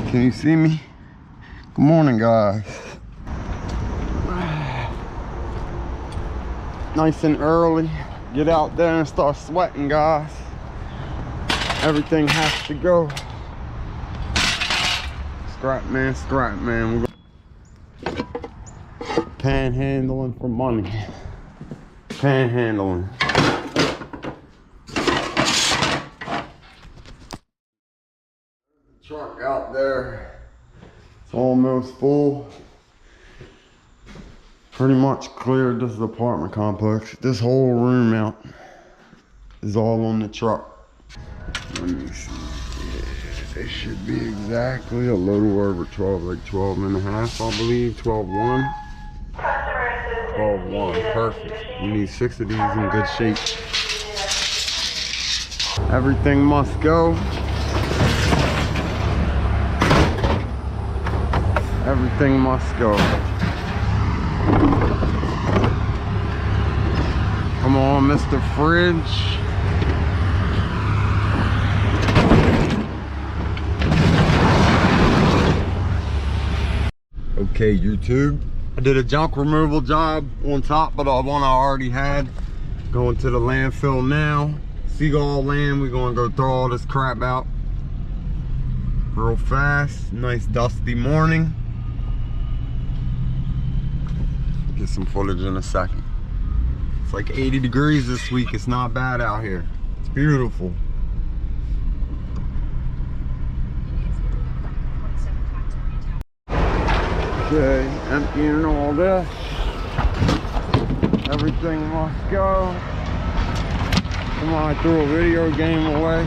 Can you see me? Good morning, guys. Nice and early. Get out there and start sweating, guys. Everything has to go. Scrap man. We're panhandling for money. Panhandling. Truck out there. It's almost full. Pretty much cleared this apartment complex. This whole room out is all on the truck. Let me see. Yeah, it should be exactly a little over 12, like 12 and a half, I believe. 12.1. 12.1. Perfect. We need 6 of these in good shape. Everything must go. Everything must go. Come on, Mr. Fridge. Okay, YouTube. I did a junk removal job on top of the one I already had. Going to the landfill now. Seagull land. We're gonna go throw all this crap out real fast. Nice dusty morning. Get some footage in a second. It's like 80 degrees this week. It's not bad out here. It's beautiful. Okay, emptying all this. Everything must go. Come on, I threw a video game away.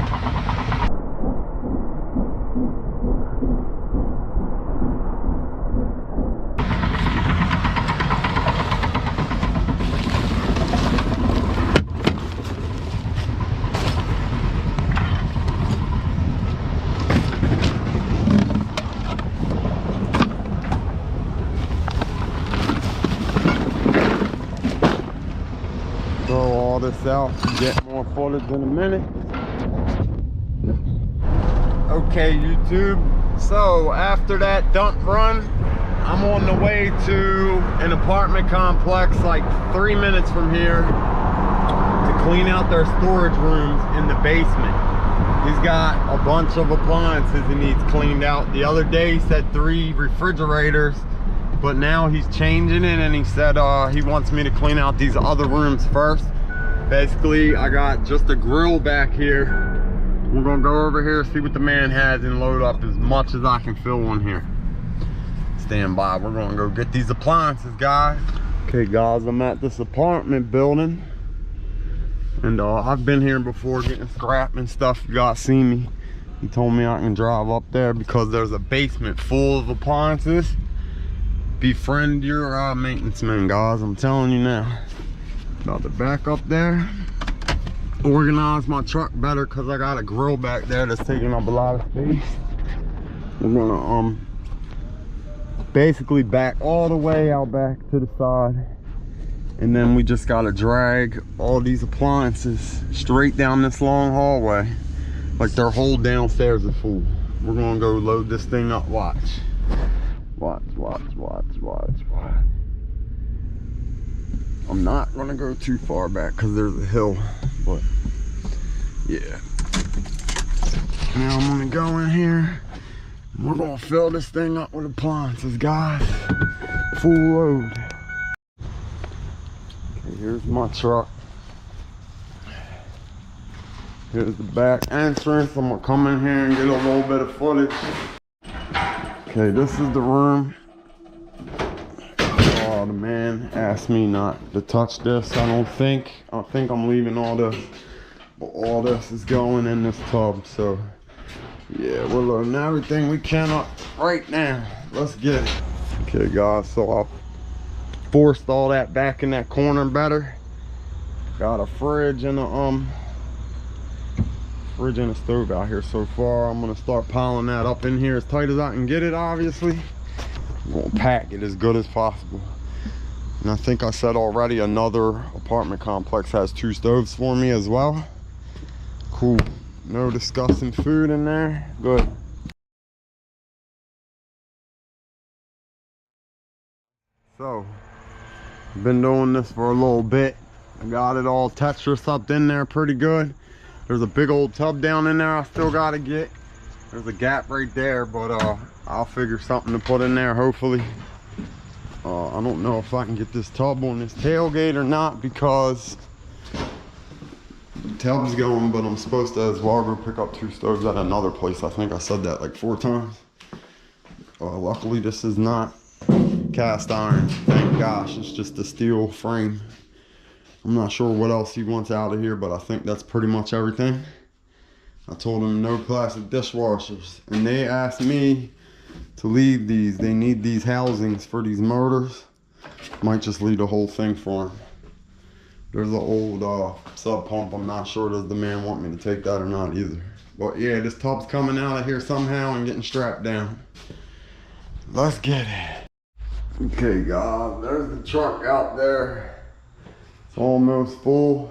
Throw all this out, get more footage in a minute. Okay, YouTube, so after that dump run, I'm on the way to an apartment complex like 3 minutes from here to clean out their storage rooms in the basement. He's got a bunch of appliances he needs cleaned out. The other day he said 3 refrigerators, but now he's changing it and he said he wants me to clean out these other rooms first. Basically, I got just a grill back here. We're gonna go over here, see what the man has, and load up as much as I can fill on here. Stand by, we're gonna go get these appliances, guys. Okay, guys, I'm at this apartment building. And I've been here before getting scrap and stuff. You guys see me. He told me I can drive up there because there's a basement full of appliances. Befriend your maintenance man, guys. I'm telling you now. About to back up there. Organize my truck better because I got a grill back there that's taking up a lot of space. We're gonna basically back all the way out back to the side. And then we just gotta drag all these appliances straight down this long hallway. Like their whole downstairs is full. We're gonna go load this thing up. Watch. Watch. I'm not gonna go too far back because there's a hill, but yeah. Now I'm gonna go in here. We're gonna fill this thing up with appliances, guys. Full load. Okay, here's my truck. Here's the back entrance. I'm gonna come in here and get a little bit of footage. Okay, this is the room. Oh, the man asked me not to touch this. I think I'm leaving all this, but all this is going in this tub. So yeah, we're loading everything we can up right now. Let's get it. Okay, guys, so I forced all that back in that corner better. Got a fridge and a stove out here so far. I'm gonna start piling that up in here as tight as I can get it, obviously. I'm gonna pack it as good as possible. And I think I said already, another apartment complex has 2 stoves for me as well. Cool. No disgusting food in there. Good. So, been doing this for a little bit. I got it all Tetris up in there pretty good. There's a big old tub down in there I still gotta get. There's a gap right there, but I'll figure something to put in there hopefully. I don't know if I can get this tub on this tailgate or not because the tub's going, but I'm supposed to as well go pick up 2 stoves at another place. I think I said that like 4 times. Luckily this is not cast iron, thank gosh. It's just a steel frame. I'm not sure what else he wants out of here, but I think that's pretty much everything. I told him no plastic dishwashers, and they asked me to leave these. They need these housings for these motors. Might just leave the whole thing for him. There's an old sub pump. I'm not sure does the man want me to take that or not either. But yeah, this tub's coming out of here somehow and getting strapped down. Let's get it. Okay guys, there's the truck out there. It's almost full.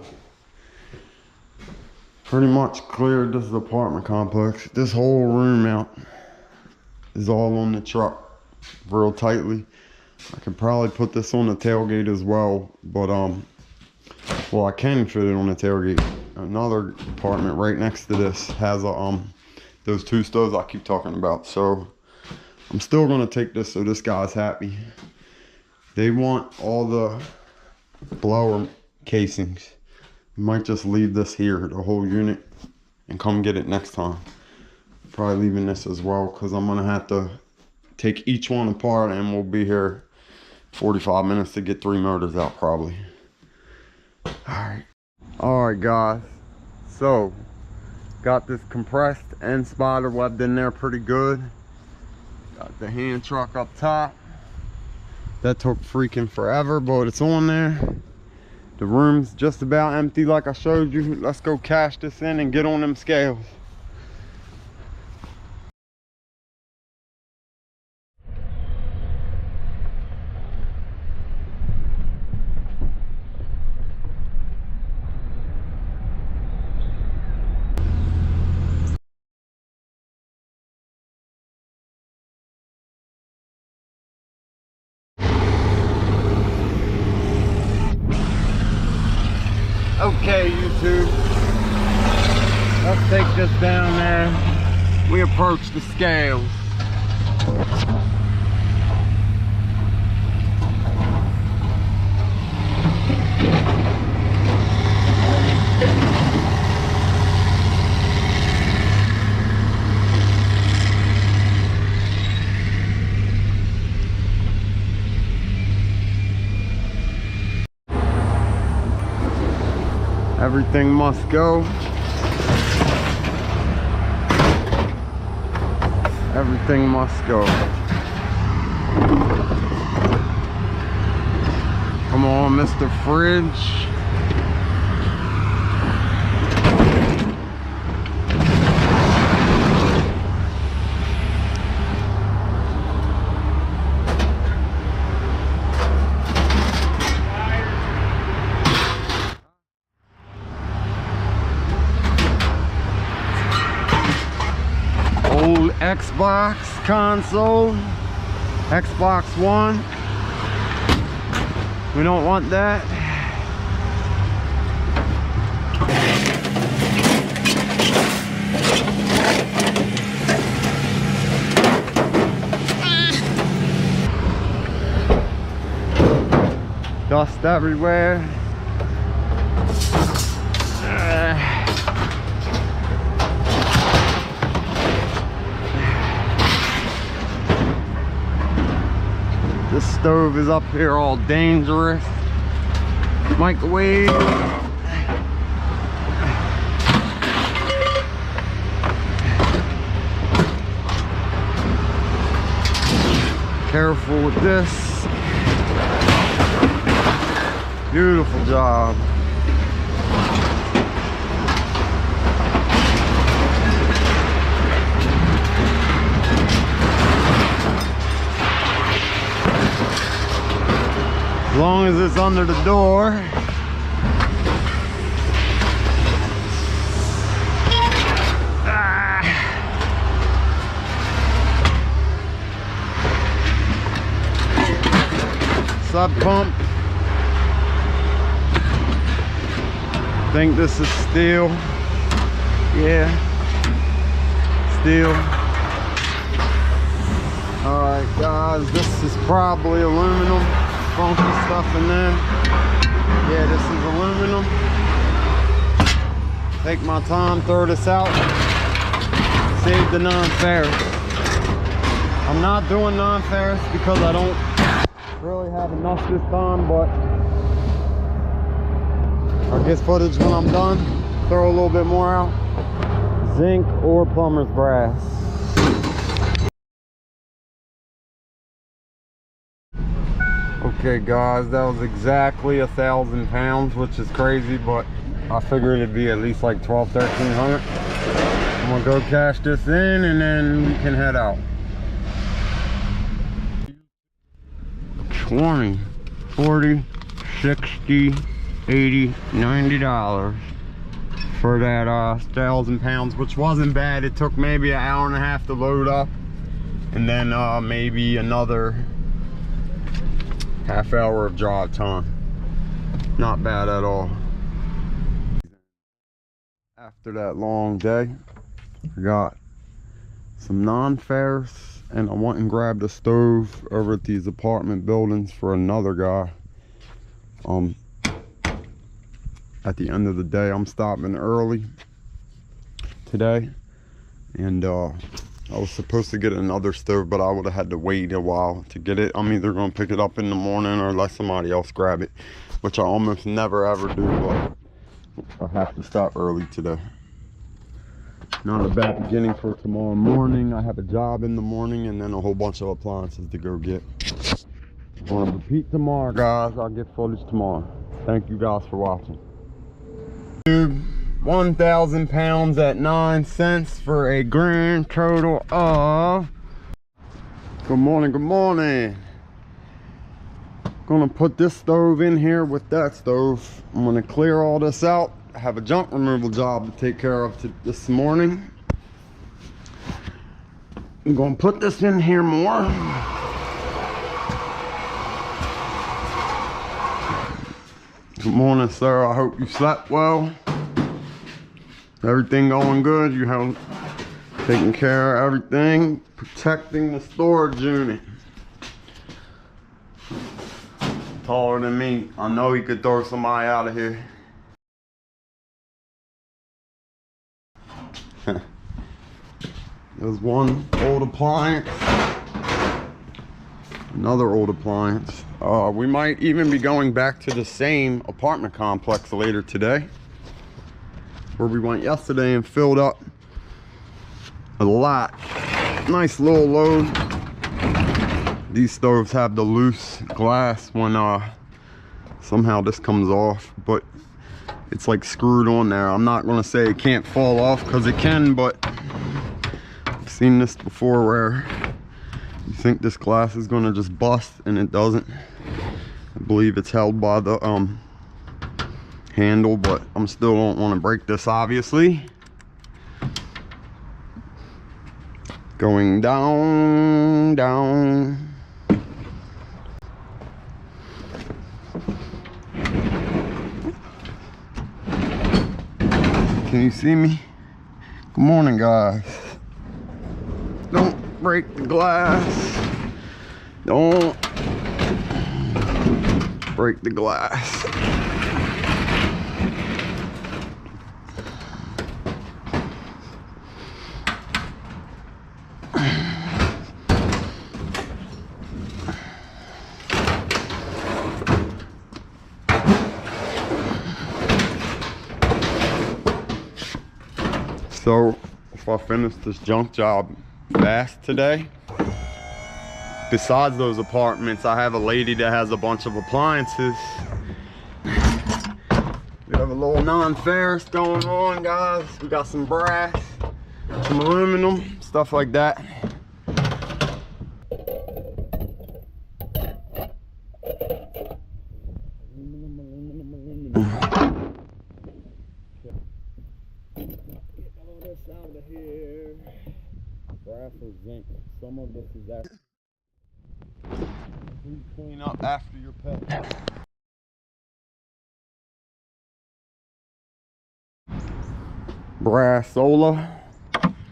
Pretty much cleared this apartment complex. This whole room out is all on the truck real tightly. I could probably put this on the tailgate as well, but well, I can fit it on the tailgate. Another apartment right next to this has a those 2 stoves I keep talking about. So I'm still gonna take this so this guy's happy. They want all the blower casings. Might just leave this here, the whole unit, and come get it next time. Probably leaving this as well because I'm gonna have to take each one apart and we'll be here 45 minutes to get 3 motors out probably. Alright guys, so got this compressed and spider webbed in there pretty good. Got the hand truck up top. That took freaking forever, but it's on there. The room's just about empty like I showed you. Let's go cash this in and get on them scales. Okay, YouTube, let's take this down there. We approach the scales. Everything must go. Everything must go. Come on, Mr. Fridge. Old Xbox console, Xbox One. We don't want that. Dust everywhere. This stove is up here all dangerous. Microwave. Careful with this. Beautiful job. As long as it's under the door. sub pump. I think this is steel. Yeah, steel. Alright guys, this is probably aluminum. Funky stuff in there. Yeah, this is aluminum. Take my time, throw this out. Save the non-ferrous. I'm not doing non-ferrous because I don't really have enough this time, but I'll get footage when I'm done. Throw a little bit more out. Zinc or plumber's brass. Okay guys, that was exactly 1,000 pounds, which is crazy, but I figured it'd be at least like 1,200–1,300. I'm gonna go cash this in and then we can head out. 20, 40, 60, 80, $90 for that 1,000 pounds, which wasn't bad. It took maybe an hour and a half to load up, and then maybe another half hour of drive time. Not bad at all. After that long day, I got some non-ferrous, and I went and grabbed a stove over at these apartment buildings for another guy. At the end of the day, I'm stopping early today, and I was supposed to get another stove, but I would have had to wait a while to get it. I'm either going to pick it up in the morning or let somebody else grab it, which I almost never ever do, but I have to stop early today. Not a bad beginning for tomorrow morning. I have a job in the morning and then a whole bunch of appliances to go get. I'm going to repeat tomorrow, guys. I'll get footage tomorrow. Thank you guys for watching. 1,000 pounds at 9 cents for a grand total of... Good morning, good morning. Gonna put this stove in here with that stove. I'm gonna clear all this out. I have a junk removal job to take care of this morning. I'm gonna put this in here more. Good morning, sir. I hope you slept well. Everything going good? You have taken care of everything, protecting the storage unit. Taller than me. I know he could throw somebody out of here. There's one old appliance. Another old appliance. We might even be going back to the same apartment complex later today, where we went yesterday and filled up a lot. Nice little load. These stoves have the loose glass when somehow this comes off, but it's like screwed on there. I'm not gonna say it can't fall off, because it can, but I've seen this before where you think this glass is gonna just bust and it doesn't. I believe it's held by the handle, but I'm still don't want to break this, obviously. Going down, down. Can you see me? Good morning, guys. Don't break the glass. Don't break the glass. So if I finish this junk job fast today, besides those apartments, I have a lady that has a bunch of appliances. We have a little non-ferrous going on, guys. We got some brass, some aluminum, stuff like that. Out of here. Brass or zinc. Some of this is that. Please clean up after your pet. Brassola.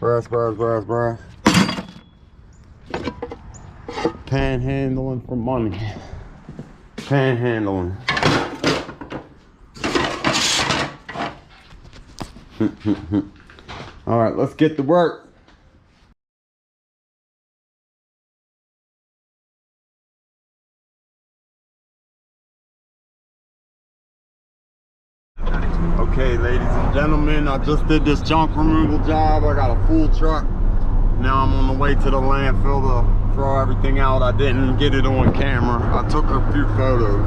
Brass. Panhandling for money. Panhandling. All right, let's get to work. Okay, ladies and gentlemen, I just did this junk removal job. I got a full truck. Now I'm on the way to the landfill to throw everything out. I didn't get it on camera. I took a few photos.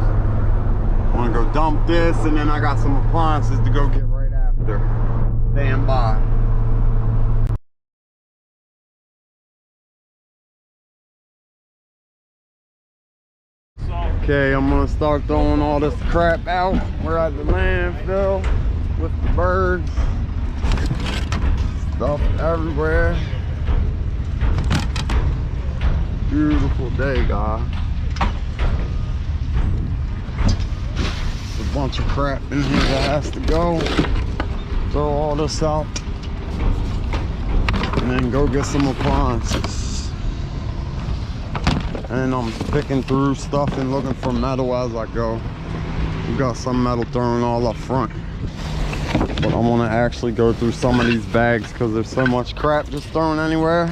I'm gonna go dump this, and then I got some appliances to go get right after. Stand by. Okay, I'm gonna start throwing all this crap out. We're at the landfill with the birds. Stuff everywhere. Beautiful day, guys. There's a bunch of crap in here that has to go. Throw all this out. And then go get some appliances. And I'm picking through stuff and looking for metal as I go. We got some metal thrown all up front. But I want to actually go through some of these bags because there's so much crap just thrown anywhere.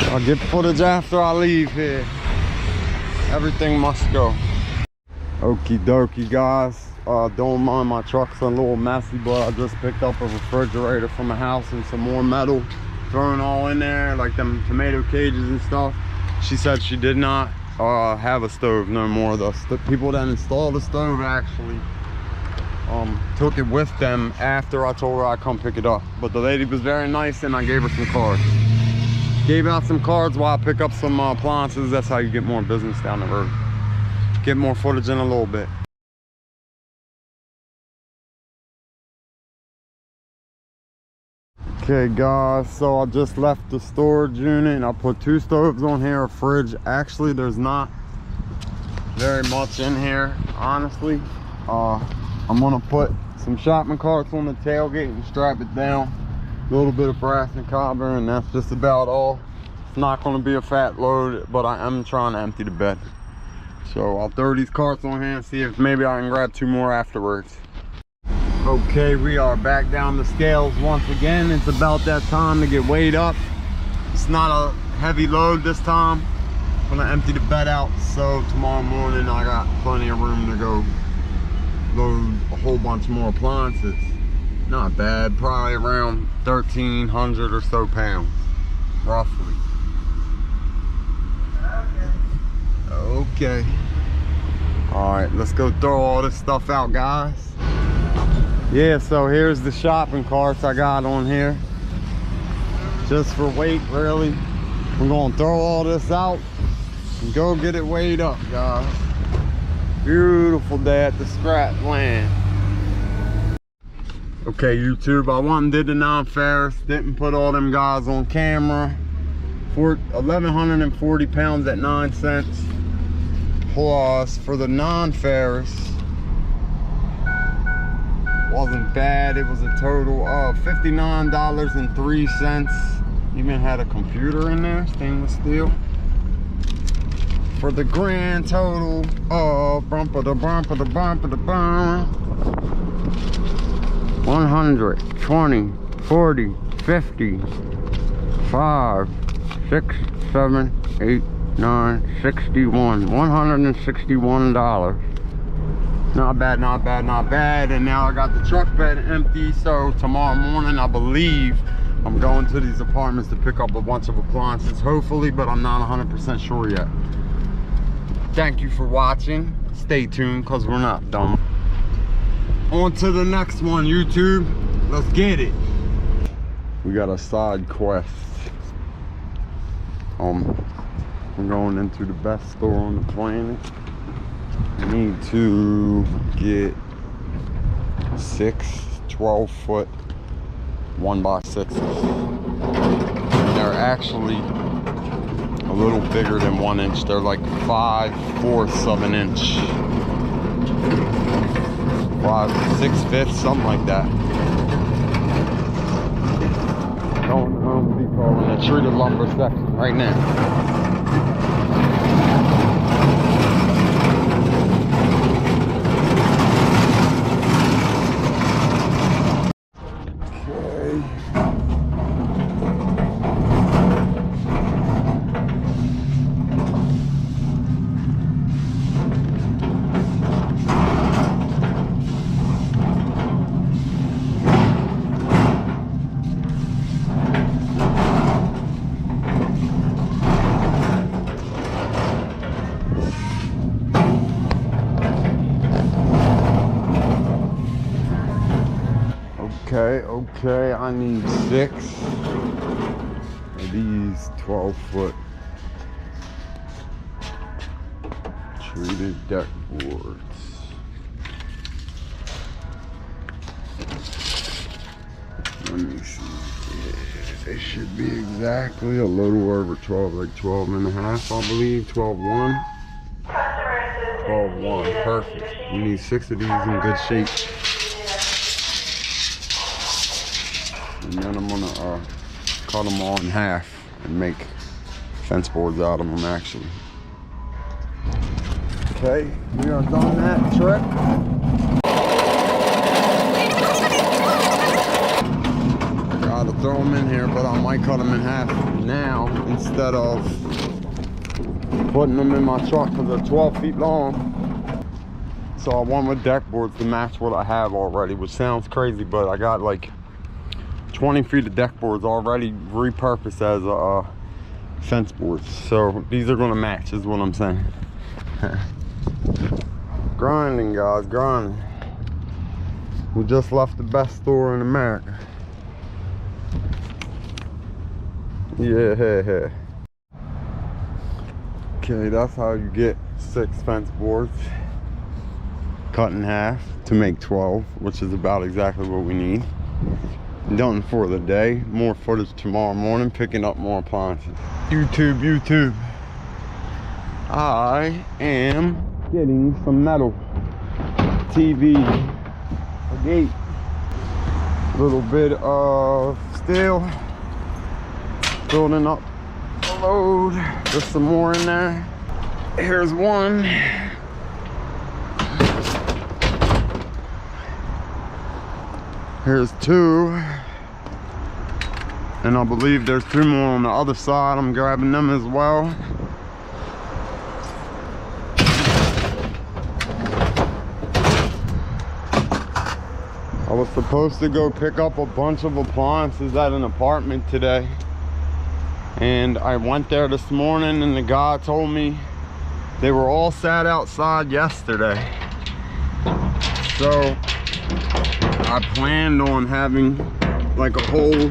I'll get footage after I leave here. Everything must go. Okie dokie, guys. Don't mind my truck's a little messy, but I just picked up a refrigerator from a house and some more metal thrown all in there, like them tomato cages and stuff. She said she did not have a stove no more. The people that installed the stove actually took it with them after I told her I'd come pick it up. But the lady was very nice and I gave her some cards. Gave out some cards while I pick up some appliances. That's how you get more business down the road. Get more footage in a little bit. Okay guys, so I just left the storage unit and I put 2 stoves on here, a fridge. Actually, there's not very much in here, honestly. I'm gonna put some shopping carts on the tailgate and strap it down. A little bit of brass and copper, and that's just about all. It's not gonna be a fat load, but I am trying to empty the bed. So I'll throw these carts on here and see if maybe I can grab 2 more afterwards. Okay, we are back down the scales once again. It's about that time to get weighed up. It's not a heavy load this time. I'm gonna empty the bed out, so tomorrow morning I got plenty of room to go load a whole bunch more appliances. Not bad, probably around 1,300 or so pounds, roughly. Okay. All right, let's go throw all this stuff out, guys. Yeah, so here's the shopping carts I got on here. Just for weight, really. I'm gonna throw all this out and go get it weighed up, guys. Beautiful day at the scrap land. Okay, YouTube, I went and did the non-ferrous. Didn't put all them guys on camera. For 1,140 pounds at 9 cents. Plus, for the non-ferrous, wasn't bad. It was a total of $59.03. Even had a computer in there, stainless steel. For the grand total of 120, 40, 50, 5, 6, 7, 8, 9, 61, $161. Not bad, not bad, not bad. And now I got the truck bed empty, so tomorrow morning I believe I'm going to these apartments to pick up a bunch of appliances, hopefully, but I'm not 100% sure yet. Thank you for watching. Stay tuned, because we're not done. On to the next one, YouTube. Let's get it. We got a side quest. We're going into the best store on the planet. I need to get 6 12-foot 1x6s. They're actually a little bigger than 1 inch. They're like 5/4 of an inch. 5/6, something like that. Going to Home Depot in the treated lumber section right now. Okay, I need 6 of these 12-foot treated deck boards. Let me see. Yeah, they should be exactly a little over 12, like 12 and a half, I believe, 12.1. 12.1, perfect. We need 6 of these in good shape. And then I'm gonna cut them all in half and make fence boards out of them actually. Okay, we are done that trick. I gotta throw them in here, but I might cut them in half now instead of putting them in my truck because they're 12 feet long. So I went with deck boards to match what I have already, which sounds crazy, but I got like 20 feet of deck boards already repurposed as fence boards. So these are gonna match is what I'm saying. Grinding, guys, grinding. We just left the best store in America. Yeah. Okay, that's how you get 6 fence boards cut in half to make 12, which is about exactly what we need. Done for the day. More footage tomorrow morning, picking up more appliances. YouTube. I am getting some metal. TV, a gate, a little bit of steel, building up a load. There's some more in there. Here's one. Here's 2. And I believe there's 2 more on the other side. I'm grabbing them as well. I was supposed to go pick up a bunch of appliances at an apartment today. And I went there this morning and the guy told me they were all sat outside yesterday. So I planned on having like a whole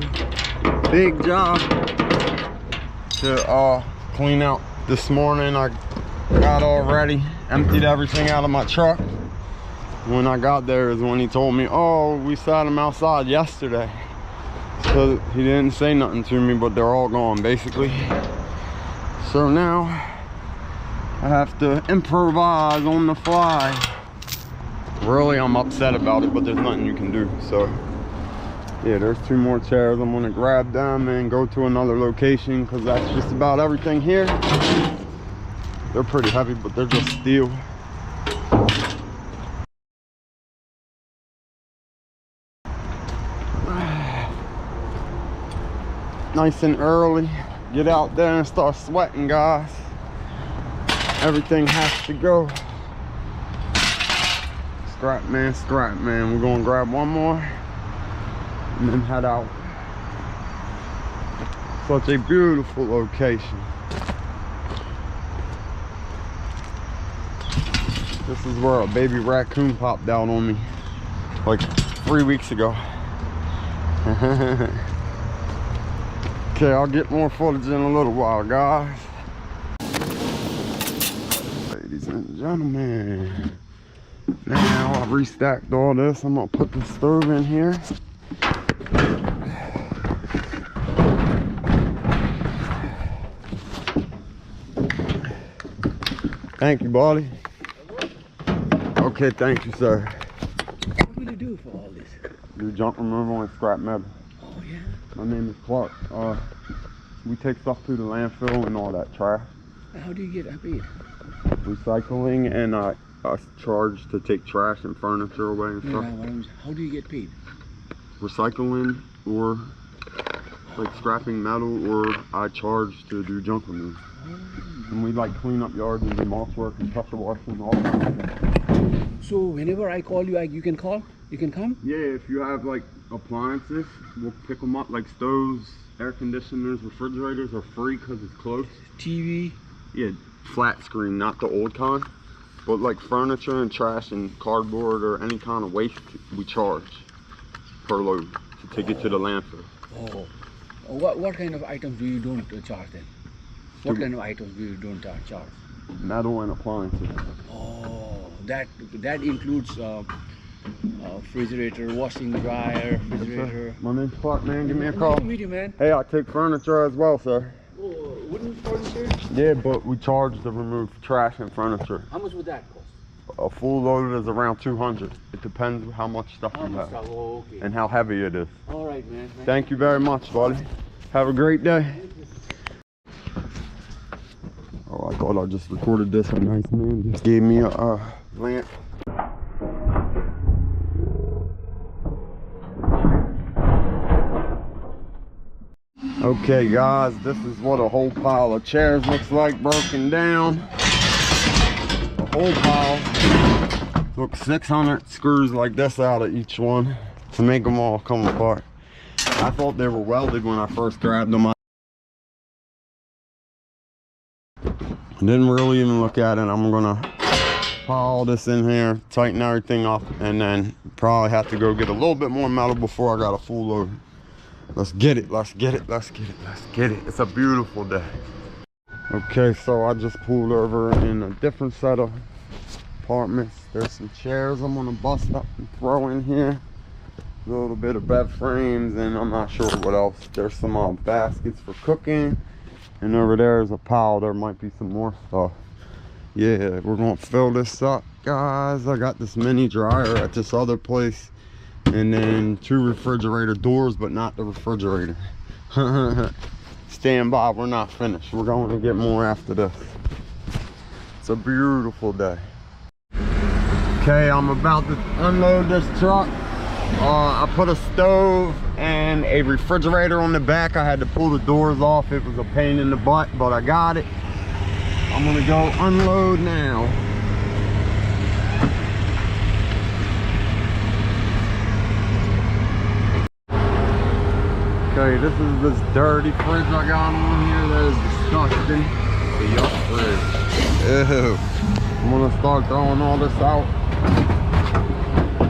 big job to clean out this morning. I got all ready, emptied everything out of my truck. When I got there is when he told me, oh, we sat them outside yesterday. So he didn't say nothing to me, but they're all gone basically. So now I have to improvise on the fly. Really, I'm upset about it, but there's nothing you can do. So yeah, there's 2 more chairs. I'm gonna grab them and go to another location because that's just about everything here. They're pretty heavy, but they're just steel. Nice and early, get out there and start sweating, guys. Everything has to go. Scrap man. We're gonna grab one more and then head out. Such a beautiful location. This is where a baby raccoon popped out on me like 3 weeks ago. Okay, I'll get more footage in a little while, guys. Ladies and gentlemen, now I've restacked all this. I'm gonna put the stove in here. Thank you, buddy. Okay, thank you, sir. What will you do for all this? Do junk removal and scrap metal. Oh yeah. My name is Clark. We take stuff to the landfill and all that trash. How do you get paid? Recycling, and I charge to take trash and furniture away and stuff. How do you get paid? Recycling, or like scrapping metal, or I charge to do junk removal. And we like clean up yards and do mulch work and pressure washing and all that. So whenever I call you, you can call? You can come? Yeah, if you have like appliances, we'll pick them up, like stoves, air conditioners, refrigerators are free because it's close. TV? Yeah, flat screen, not the old kind. But like furniture and trash and cardboard or any kind of waste, we charge per load to take it to the landfill. Oh. What kind of items do you don't charge then? What kind of items do you don't charge? Metal and appliances. Oh, that includes refrigerator, washing dryer, refrigerator. My name's Clark, man. Give me a call. Nice to meet you, man. Hey, I take furniture as well, sir. Oh, wooden furniture? Yeah, but we charge to remove trash and furniture. How much would that cost? A full load is around 200. It depends how much stuff you have and how heavy it is. All right, man. Thank you very much, buddy. Have a great day. Oh, I thought I just recorded this. A nice man just gave me a lamp. Okay, guys, this is what a whole pile of chairs looks like broken down. The whole pile. Took 600 screws like this out of each one to make them all come apart. I thought they were welded when I first grabbed them. I didn't really even look at it. I'm gonna pile all this in here, tighten everything up, and then probably have to go get a little bit more metal before I got a full load. Let's get it, let's get it, let's get it, let's get it. It's a beautiful day. Okay, so I just pulled over in a different set of apartments. There's some chairs I'm gonna bust up and throw in here. A little bit of bed frames, and I'm not sure what else. There's some baskets for cooking, and over there is a pile. There might be some more stuff. Yeah, we're gonna fill this up, guys. I got this mini dryer at this other place, and then 2 refrigerator doors, but not the refrigerator. Stand by, we're not finished. We're going to get more after this. It's a beautiful day. Okay, I'm about to unload this truck. I put a stove and a refrigerator on the back. I had to pull the doors off. It was a pain in the butt, but I got it. I'm gonna go unload now. Okay, this is this dirty fridge I got on here. That is disgusting. The yuck fridge. Ew. I'm gonna start throwing all this out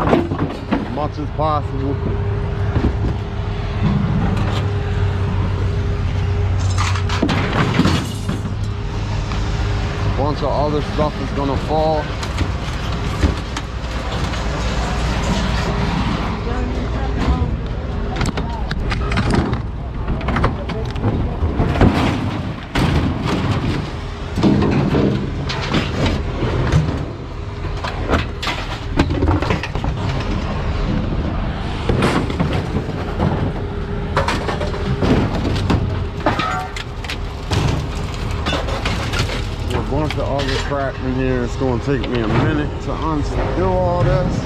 as much as possible. A bunch of other stuff is gonna fall. Bunch of other crap in here. It's going to take me a minute to undo all this.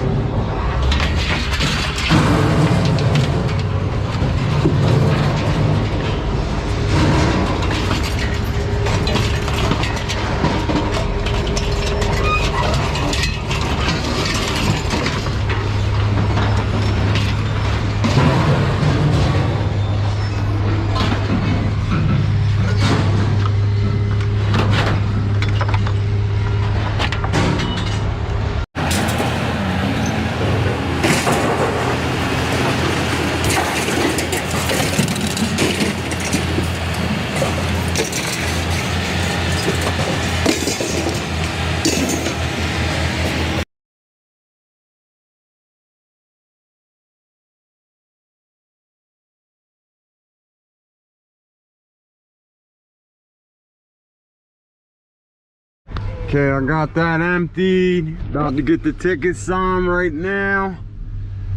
Okay, I got that emptied. About to get the ticket signed right now.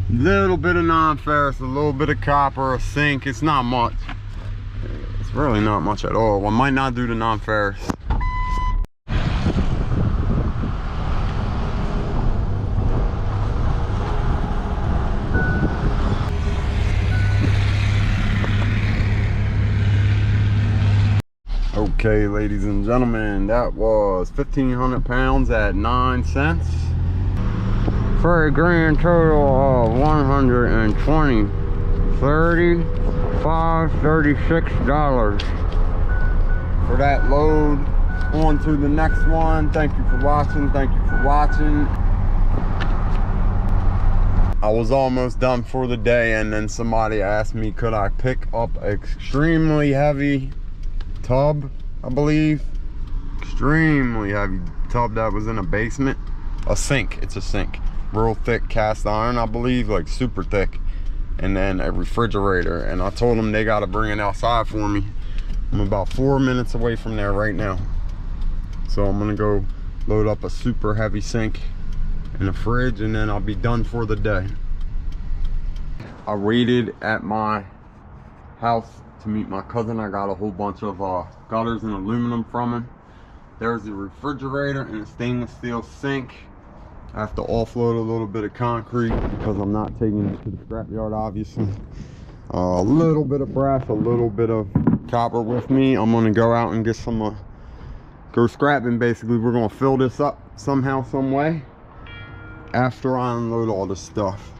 Little bit of non-ferrous, a little bit of copper, a sink. It's not much. It's really not much at all. I might not do the non-ferrous. Okay, ladies and gentlemen, that was 1,500 pounds at 9 cents for a grand total of $120, $36 for that load. On to the next one. Thank you for watching. Thank you for watching. I was almost done for the day, and then somebody asked me, could I pick up an extremely heavy tub, I believe. Extremely heavy tub that was in a basement. A sink, it's a sink. Real thick cast iron, I believe, like super thick. And then a refrigerator. And I told them they gotta bring it outside for me. I'm about 4 minutes away from there right now. So I'm gonna go load up a super heavy sink in the fridge, and then I'll be done for the day. I waited at my house to meet my cousin. I got a whole bunch of gutters and aluminum from him. There's the refrigerator and a stainless steel sink. I have to offload a little bit of concrete because I'm not taking it to the scrapyard, obviously. A little bit of brass, a little bit of copper with me. I'm gonna go out and get some, go scrapping basically. We're gonna fill this up somehow, some way after I unload all this stuff.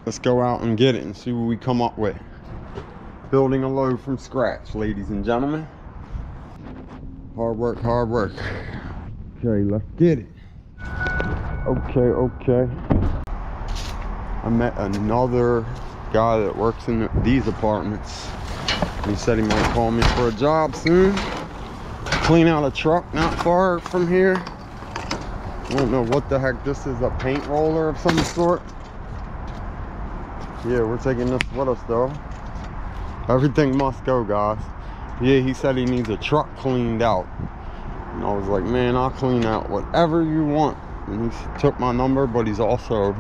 Let's go out and get it and see what we come up with. Building a load from scratch, ladies and gentlemen. Hard work, hard work. Okay, let's get it. Okay. I met another guy that works in these apartments. He said he might call me for a job soon. Clean out a truck not far from here. I don't know what the heck this is, a paint roller of some sort. Yeah, we're taking this with us though. Everything must go, guys. Yeah, he said he needs a truck cleaned out. And I was like, man, I'll clean out whatever you want. And he took my number, but he's also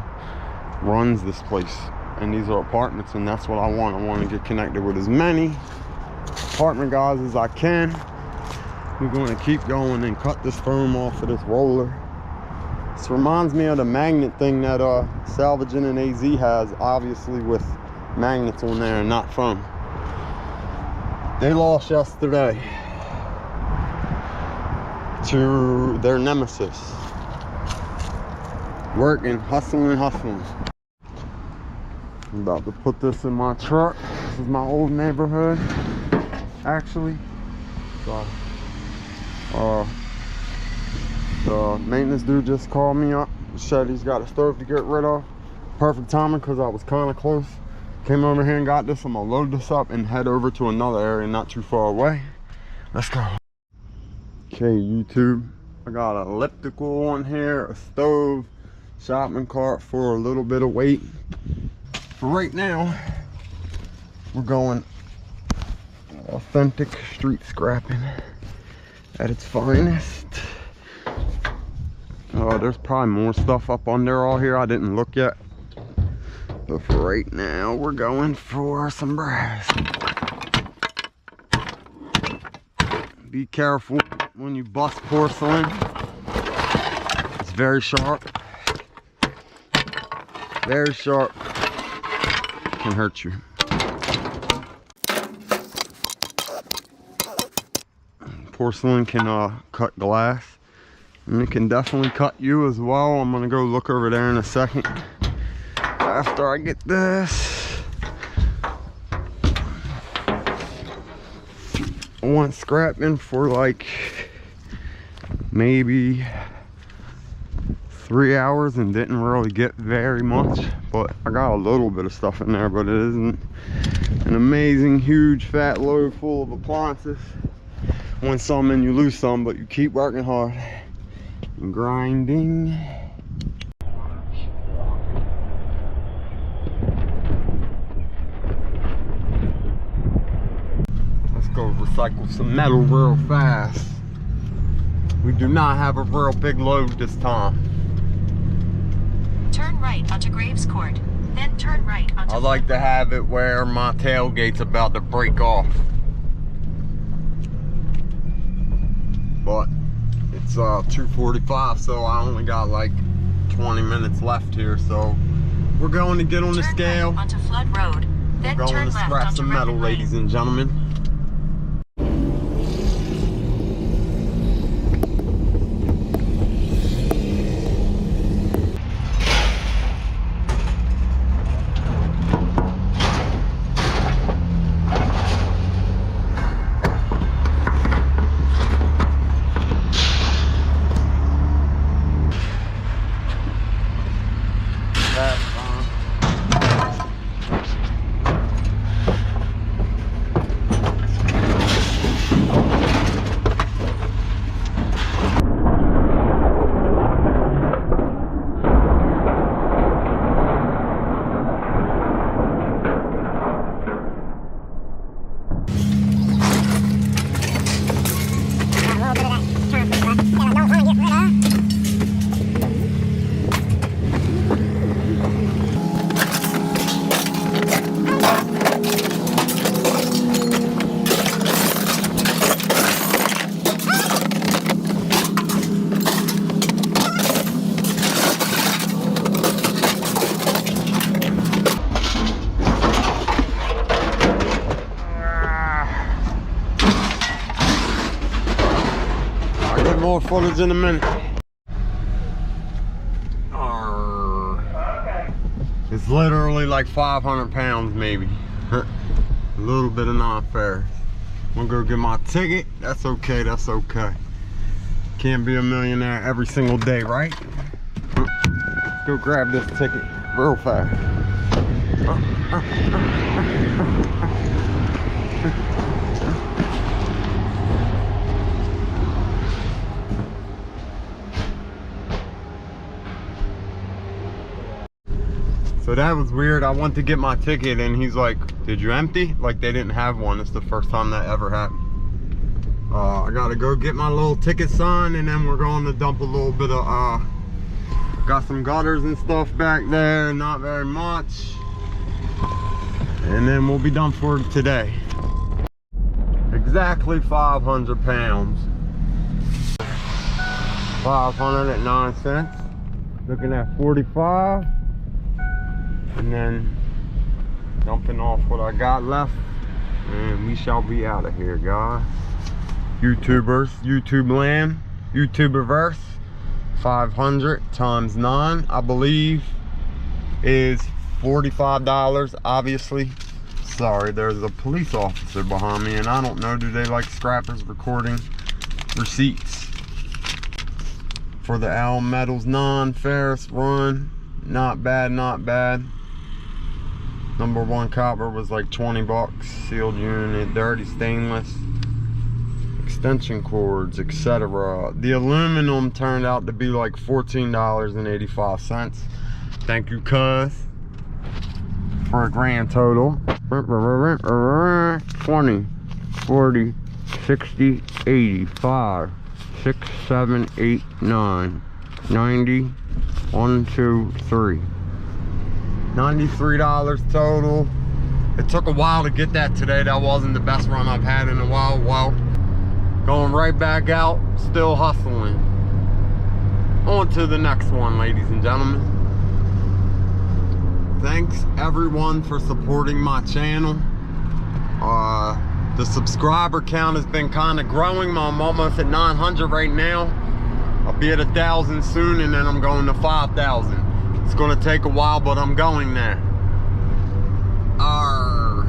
runs this place. And these are apartments, and that's what I want. I want to get connected with as many apartment guys as I can. We're going to keep going and cut this foam off of this roller. This reminds me of the magnet thing that Salvaging and AZ has, obviously with magnets on there and not foam. They lost yesterday to their nemesis. Working, hustling. I'm about to put this in my truck. This is my old neighborhood, actually. So, the maintenance dude just called me up. Said he's got a stove to get rid of. Perfect timing because I was kind of close. Came over here and got this. I'm gonna load this up and head over to another area not too far away. Let's go. Okay, YouTube. I got an elliptical on here, a stove, shopping cart for a little bit of weight. For right now, we're going authentic street scrapping at its finest. There's probably more stuff up under all here. I didn't look yet. But for right now, we're going for some brass. Be careful when you bust porcelain. It's very sharp. Very sharp. Can hurt you. Porcelain can cut glass. And it can definitely cut you as well. I'm gonna go look over there in a second. After I get this, I went scrapping for like maybe 3 hours and didn't really get very much, but I got a little bit of stuff in there. But it isn't an amazing huge fat load full of appliances. Win some and you lose some, but you keep working hard and grinding. Let's go recycle some metal real fast. We do not have a real big load this time. Turn right onto Graves Court, then turn right onto... I like to have it where my tailgate's about to break off. But it's 2:45, so I only got like 20 minutes left here, so we're going to get on the scale. Right onto Flood Road, then We're going turn to left scrap onto some metal, Redmond ladies Lane. and gentlemen. More footage in a minute. It's literally like 500 pounds maybe. A little bit of non-fair. I'm gonna go get my ticket. That's okay, that's okay. Can't be a millionaire every single day, right? Let's go grab this ticket real fast. So that was weird. I went to get my ticket and he's like, did you empty? Like they didn't have one. It's the first time that ever happened. I gotta go get my little ticket signed and then we're going to dump a little bit of, got some gutters and stuff back there, not very much. And then we'll be done for today. Exactly 500 pounds. 500 at 9 cents. Looking at 45. And then dumping off what I got left, and we shall be out of here, guys. YouTubers, YouTube land, YouTuberverse, 500 times 9, I believe, is $45, obviously. Sorry, there's a police officer behind me, and I don't know, do they like scrappers recording receipts for the Al Metals non-ferrous run? Not bad, not bad. Number 1 copper was like 20 bucks. Sealed unit, dirty stainless, extension cords, etc. The aluminum turned out to be like $14.85. Thank you, cuz, for a grand total 20, 40, 60, 85, 6, 7, 8, 9, 90, 1, 2, 3. $93 total. It took a while to get that today. That wasn't the best run I've had in a while. Well, going right back out, still hustling. On to the next one, ladies and gentlemen. Thanks everyone for supporting my channel. The subscriber count has been kind of growing. I'm almost at 900 right now. I'll be at 1,000 soon, and then I'm going to 5,000. It's gonna take a while, but I'm going there. Arr.